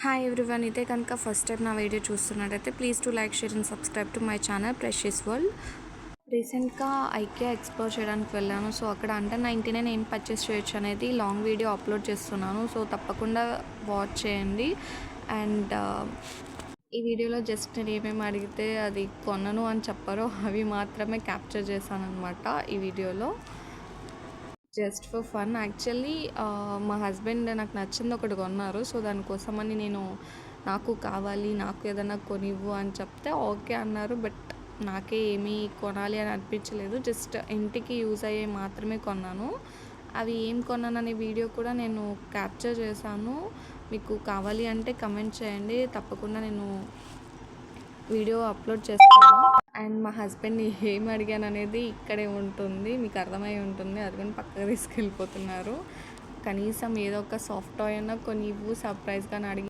Hi everyone, ఇదే కనుక first time నా వీడియో చూస్తున్నట్టయితే please to like, share and subscribe to my channel precious world. రీసెంట్గా IKEA explore చేయడానికి వెళ్ళాను. సో అక్కడ అండర్ 99 ఏం పర్చేస్ చేయొచ్చు అనేది లాంగ్ వీడియో అప్లోడ్ చేస్తున్నాను. సో తప్పకుండా వాచ్ చేయండి. అండ్ ఈ వీడియోలో జస్ట్ నేను ఏమేమి అడిగితే అది కొనను అని చెప్పారో అవి మాత్రమే క్యాప్చర్ చేశాను అనమాట ఈ వీడియోలో. Just for fun. యాక్చువల్లీ మా హస్బెండ్ నాకు నచ్చింది ఒకటి కొన్నారు. సో దానికోసమని నాకు కావాలి, నాకు ఏదైనా కొనివ్వు అని చెప్తే ఓకే అన్నారు. బట్ నాకే ఏమీ కొనాలి అని అనిపించలేదు. జస్ట్ ఇంటికి యూజ్ అయ్యే మాత్రమే కొన్నాను. అవి ఏం కొన్నాననే వీడియో కూడా నేను క్యాప్చర్ చేశాను. మీకు కావాలి అంటే కమెంట్ చేయండి, తప్పకుండా నేను వీడియో అప్లోడ్ చేస్తాను. అండ్ మా హస్బెండ్ని ఏం అడిగాను అనేది ఇక్కడే ఉంటుంది, మీకు అర్థమై ఉంటుంది. అదిగని పక్కకు తీసుకెళ్ళిపోతున్నారు. కనీసం ఏదో ఒక సాఫ్ట్ టాయ్ అన్నా కొన్ని ఇవ్వు సర్ప్రైజ్గా అడిగి